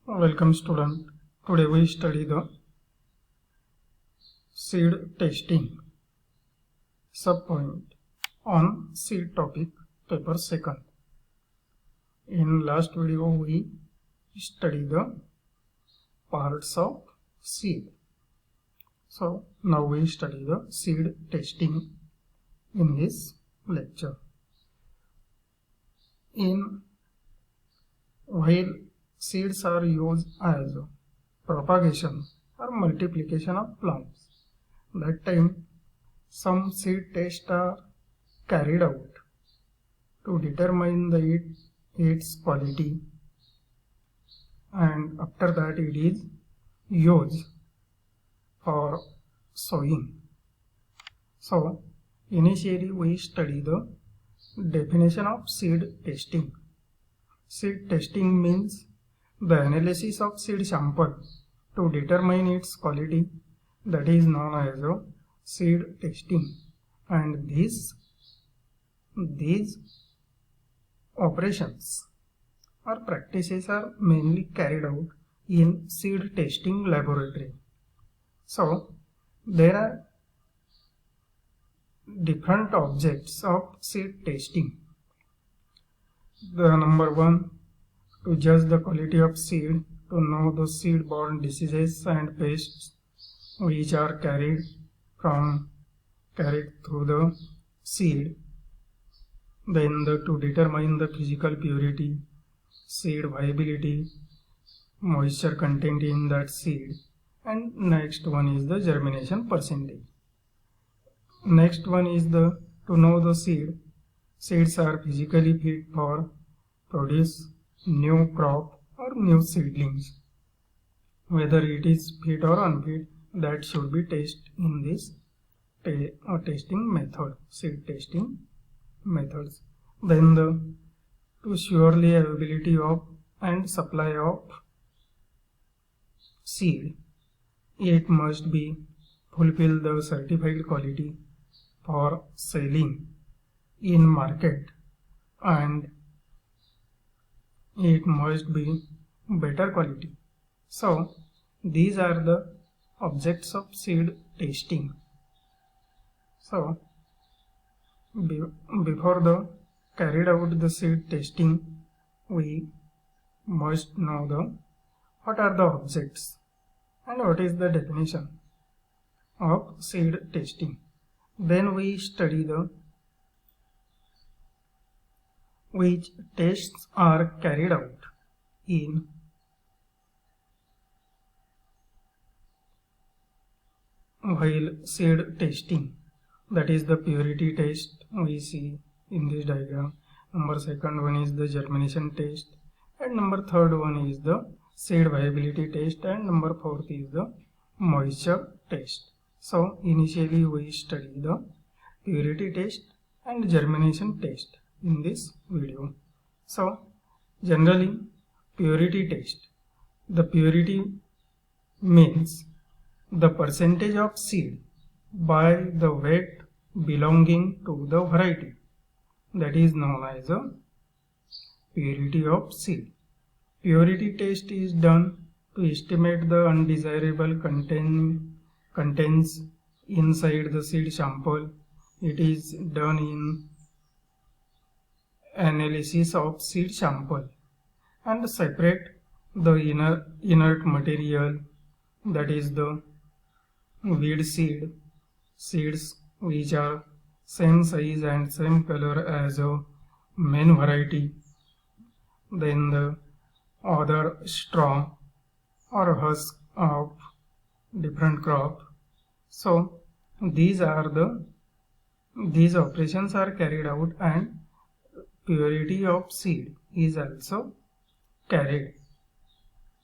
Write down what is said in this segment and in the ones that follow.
Welcome student. Today we study the seed testing subpoint on seed topic paper second. In last video we studied the parts of seed. So now we study the seed testing in this lecture. While seeds are used as propagation or multiplication of plants, that time some seed tests are carried out to determine its quality, and after that it is used for sowing. So initially we study the definition of seed testing. Seed testing means the analysis of seed sample to determine its quality, that is known as a seed testing, and these operations or practices are mainly carried out in seed testing laboratory. So there are different objects of seed testing. The number one, to judge the quality of seed, to know the seed-borne diseases and pests which are carried through the seed. Then to determine the physical purity, seed viability, moisture content in that seed, and next one is the germination percentage. Next one is to know the seeds are physically fit for produce new crop or new seedlings. Whether it is fit or unfit, that should be tested in this testing method, seed testing methods. Then to surely availability of and supply of seed, it must be fulfill the certified quality for selling in market, and it must be better quality. So these are the objects of seed testing. So before the carried out the seed testing, we must know what are the objects and what is the definition of seed testing. Then we study which tests are carried out in while seed testing. That is the purity test we see in this diagram. Number second one is the germination test, and number third one is the seed viability test, and number fourth is the moisture test. So initially we study the purity test and germination test in this video. So generally purity test, the purity means the percentage of seed by the weight belonging to the variety, that is known as a purity of seed. Purity test is done to estimate the undesirable contents inside the seed sample. It is done in analysis of seed sample and separate the inert material, that is the weed seeds which are same size and same color as a main variety, then the other straw or husk of different crop. So these operations are carried out, and purity of seed is also carried,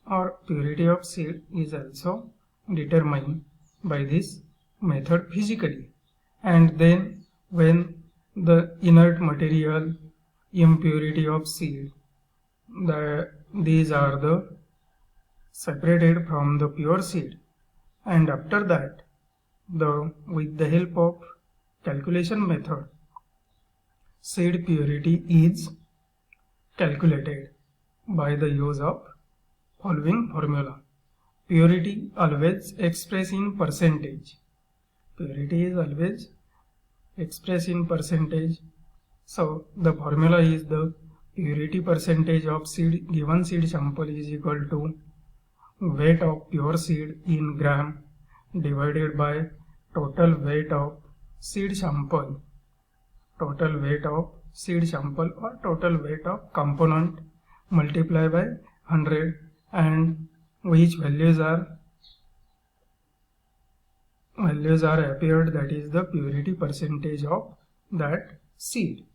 or purity of seed is also determined by this method physically. And then when the inert material, impurity of seed, these are separated from the pure seed, and after that with the help of calculation method, seed purity is calculated by the use of following formula. Purity always expressed in percentage. Purity is always expressed in percentage. So the formula is the purity percentage of given seed sample is equal to weight of pure seed in gram divided by total weight of seed sample. Total weight of seed sample or total weight of component multiplied by 100, and which values are appeared, that is the purity percentage of that seed.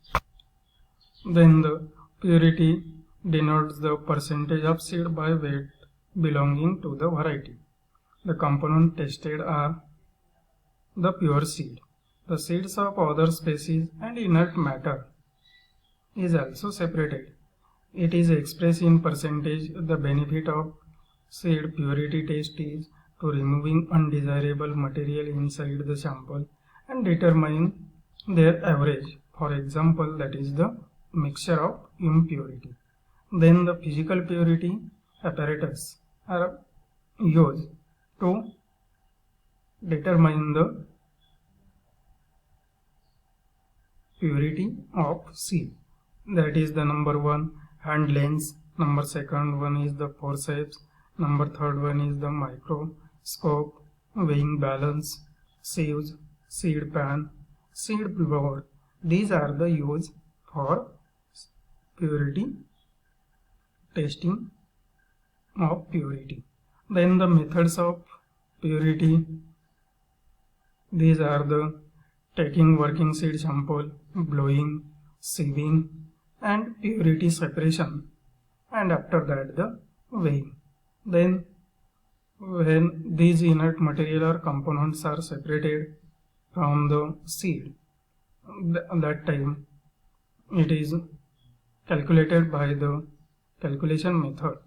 Then the purity denotes the percentage of seed by weight belonging to the variety. The component tested are the pure seed. The seeds of other species and inert matter is also separated. It is expressed in percentage. The benefit of seed purity test is to removing undesirable material inside the sample and determine their average. For example, that is the mixture of impurity. Then the physical purity apparatus are used to determine the purity of seed. That is the number 1 hand lens, number 2 one is the forceps, number 3 one is the microscope, weighing balance, sieves, seed pan, seed board. These are the used for purity testing of purity. Then the methods of purity, these are the taking working seed sample, blowing, sieving, and purity separation, and after that the weighing. Then when these inert material or components are separated from the seed, that time it is calculated by the calculation method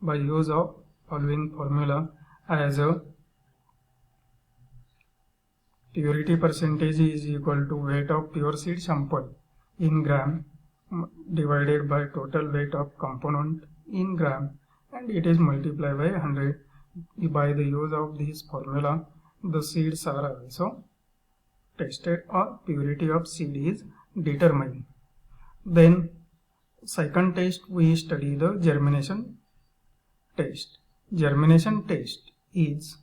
by use of following formula as a purity percentage is equal to weight of pure seed sample in gram divided by total weight of component in gram, and it is multiplied by 100. By the use of this formula, the seeds are also tested or purity of seed is determined. Then second test we study the germination test. Germination test is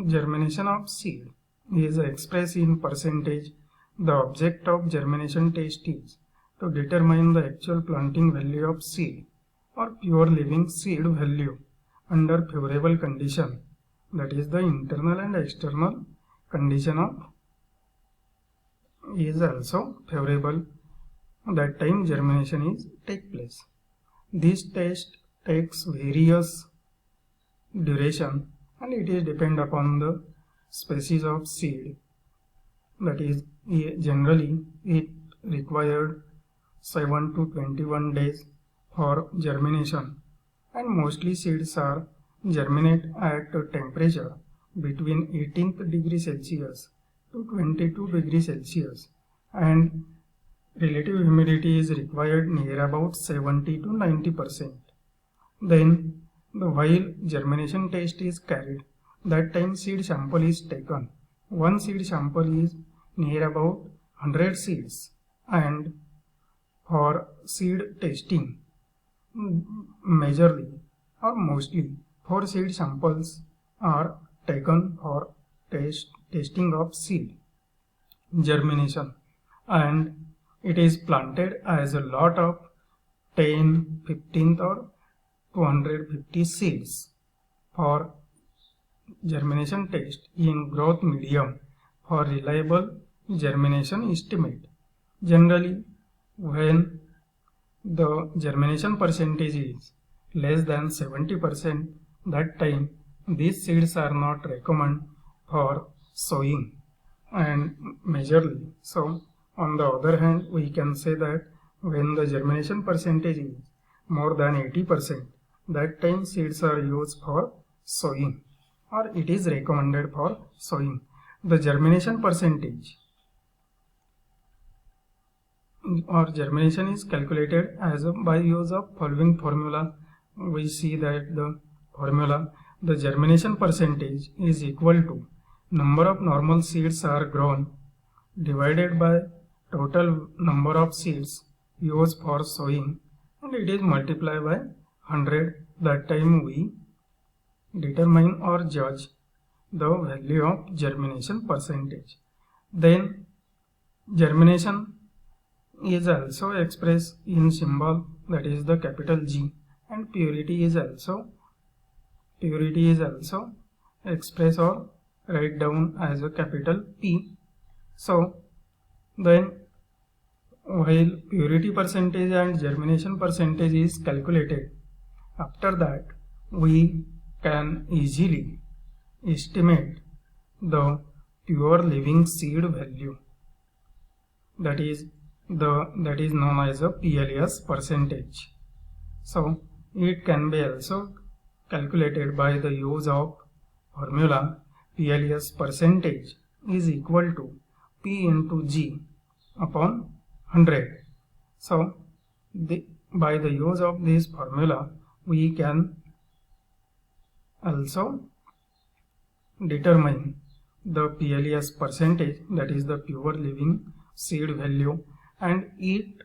germination of seed is expressed in percentage. The object of germination test is to determine the actual planting value of seed or pure living seed value under favorable condition, that is the internal and external condition of is also favorable. That time germination is take place. This test takes various duration and it is depend upon the species of seed. That is generally it required 7 to 21 days for germination, and mostly seeds are germinate at a temperature between 18th degree Celsius to 22 degree Celsius, and relative humidity is required near about 70 to 90%. Then while germination test is carried, that time seed sample is taken. One seed sample is near about 100 seeds, and for seed testing majorly or mostly 4 seed samples are taken for testing of seed germination, and it is planted as a lot of 10, 15 or 250 seeds for germination test in growth medium for reliable germination estimate. Generally, when the germination percentage is less than 70%, that time these seeds are not recommended for sowing and majorly. So on the other hand, we can say that when the germination percentage is more than 80%, that time seeds are used for sowing or it is recommended for sowing. The germination percentage or germination is calculated as by use of following formula. We see that the formula, the germination percentage is equal to number of normal seeds are grown divided by total number of seeds used for sowing, and it is multiplied by 100. That time we determine or judge the value of germination percentage. Then germination is also expressed in symbol, that is the capital G, and purity is also expressed or write down as a capital P. So then while purity percentage and germination percentage is calculated, after that we can easily estimate the pure living seed value, that is known as a PLS percentage. So it can be also calculated by the use of formula PLS percentage is equal to P into G upon 100. So by the use of this formula we can also determine the PLS percentage, that is the pure living seed value, and it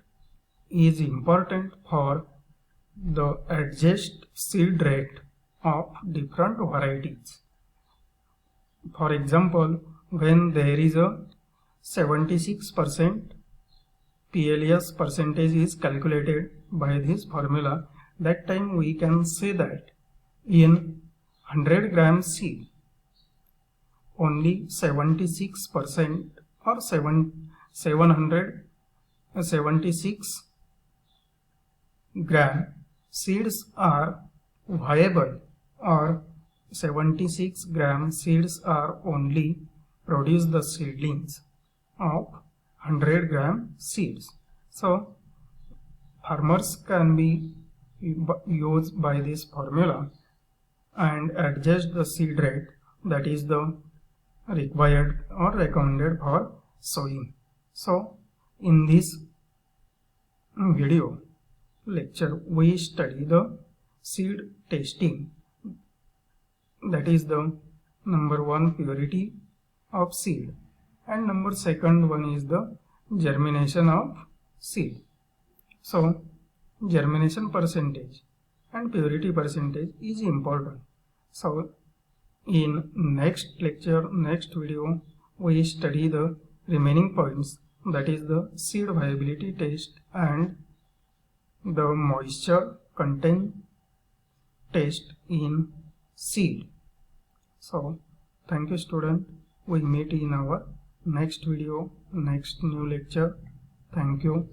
is important for the adjust seed rate of different varieties. For example, when there is a 76% PLS percentage is calculated by this formula, that time we can say that in 100 gram seed only 76% or 776 gram seeds are viable, or 76 gram seeds are only produce the seedlings of 100 gram seeds. So farmers can be used by this formula and adjust the seed rate, that is the required or recommended for sowing. So in this video lecture we study the seed testing, that is the number one, purity of seed, and number second one is the germination of seed. So germination percentage and purity percentage is important. So in next lecture, next video, we study the remaining points, that is the seed viability test and the moisture content test in seed. So thank you student, we meet in our next video, next new lecture. Thank you.